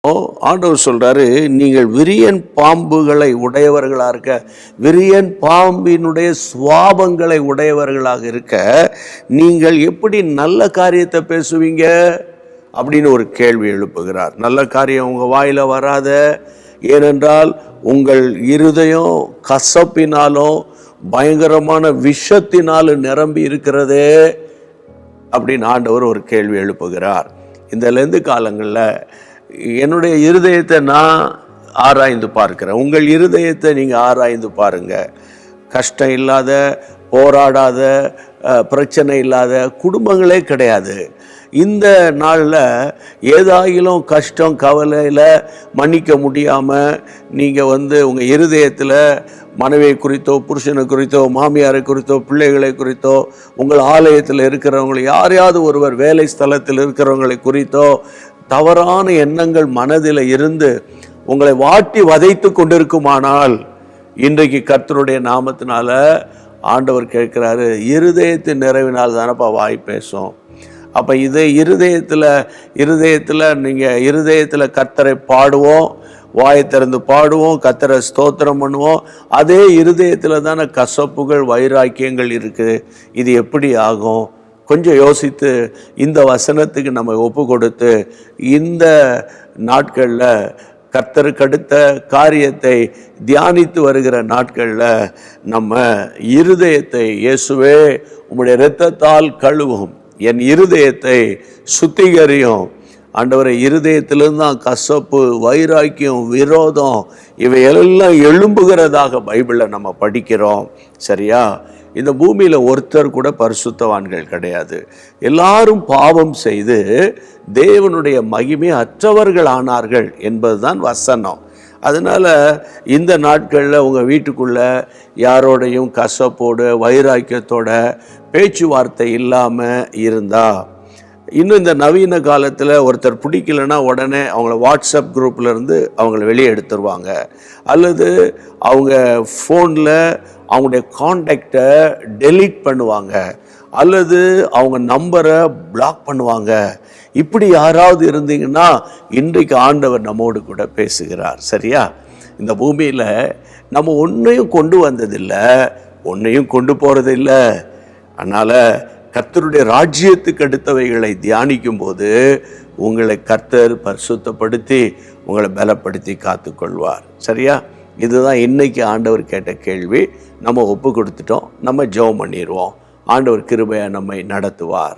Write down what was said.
ஆண்டவர் சொல்றாரு, நீங்கள் விரியன் பாம்புகளை உடையவர்களா இருக்க, விரியன் பாம்பினுடைய சுவாபங்களை உடையவர்களாக இருக்க நீங்கள் எப்படி நல்ல காரியத்தை பேசுவீங்க அப்படின்னு ஒரு கேள்வி எழுப்புகிறார். நல்ல காரியம் உங்க வாயில வராத, ஏனென்றால் உங்கள் இருதயம் கசப்பினாலும் பயங்கரமான விஷத்தினாலும் நிரம்பி இருக்கிறதே அப்படின்னு ஆண்டவர் ஒரு கேள்வி எழுப்புகிறார். இந்த லெந்து காலங்களில் என்னுடைய இருதயத்தை நான் ஆராய்ந்து பார்க்கிறேன். உங்கள் இருதயத்தை நீங்கள் ஆராய்ந்து பாருங்க. கஷ்டம் இல்லாத, போராடாத, பிரச்சனை இல்லாத குடும்பங்களே கிடையாது. இந்த நாளில் ஏதாயிலும் கஷ்டம் கவலையில் மன்னிக்க முடியாமல் நீங்கள் உங்கள் இருதயத்தில் மனைவியை குறித்தோ, புருஷனை குறித்தோ, மாமியாரை குறித்தோ, பிள்ளைகளை குறித்தோ, உங்கள் ஆலயத்தில் இருக்கிறவங்களை, யாரையாவது ஒருவர் வேலை ஸ்தலத்தில் இருக்கிறவங்களை குறித்தோ தவறான எண்ணங்கள் மனதில் இருந்து உங்களை வாட்டி வதைத்து கொண்டிருக்குமானால், இன்றைக்கு கர்த்தருடைய நாமத்தினால ஆண்டவர் கேட்கிறாரு, இருதயத்தின் நிறைவினால் தானப்பா வாய் பேசும். அப்போ இதை இருதயத்தில் நீங்கள் இருதயத்தில் கர்த்தரை பாடுவோம், வாயை திறந்து பாடுவோம், கர்த்தரை ஸ்தோத்திரம் பண்ணுவோம். அதே இருதயத்தில் தானே கசப்புகள், வைராக்கியங்கள் இருக்குது. இது எப்படி ஆகும்? கொஞ்சம் யோசித்து இந்த வசனத்துக்கு நம்ம ஒப்பு கொடுத்து இந்த நாட்களில் கர்த்தருக்கு அடுத்த காரியத்தை தியானித்து வருகிற நாட்களில் நம்ம இருதயத்தை, இயேசுவே உம்முடைய இரத்தத்தால் கழுவும், என் இருதயத்தை சுத்திகரியும். ஆண்டவரை, இருதயத்திலிருந்து தான் கசப்பு, வைராக்கியம், விரோதம் இவையெல்லாம் எழும்புகிறதாக பைபிளில் நம்ம படிக்கிறோம். சரியா? இந்த பூமியில் ஒருத்தர் கூட பரிசுத்தவான்கள் கிடையாது. எல்லாரும் பாவம் செய்து தேவனுடைய மகிமை அற்றவர்கள் ஆனார்கள் என்பதுதான் வசனம். அதனால் இந்த நாட்களில் உங்கள் வீட்டுக்குள்ளே யாரோடையும் கசப்போடு, வைராக்கியத்தோட பேச்சுவார்த்தை இல்லாமல் இருந்தால், இன்னும் இந்த நவீன காலத்தில் ஒருத்தர் பிடிக்கலைன்னா உடனே அவங்கள வாட்ஸ்அப் குரூப்லேருந்து அவங்கள வெளியே எடுத்துருவாங்க, அல்லது அவங்க ஃபோனில் அவங்களுடைய கான்டாக்டை டெலீட் பண்ணுவாங்க, அல்லது அவங்க நம்பரை பிளாக் பண்ணுவாங்க. இப்படி யாராவது இருந்தீங்கன்னா இன்றைக்கு ஆண்டவர் நம்மோடு கூட பேசுகிறார். சரியா? இந்த பூமியில் நம்ம ஒன்றையும் கொண்டு வந்ததில்லை, ஒன்றையும் கொண்டு போகிறதில்லை. அதனால் கர்த்தருடைய ராஜ்யத்துக்கு அடுத்தவைகளை தியானிக்கும் போது உங்களை கர்த்தர் பரிசுத்தப்படுத்தி உங்களை பலப்படுத்தி காத்துக்கொள்வார். சரியா? இதுதான் இன்னைக்கு ஆண்டவர் கேட்ட கேள்வி. நம்ம ஒப்பு கொடுத்துட்டோம். நம்ம ஜெபம் பண்ணிடுவோம். ஆண்டவர் கிருபையா நம்மை நடத்துவார்.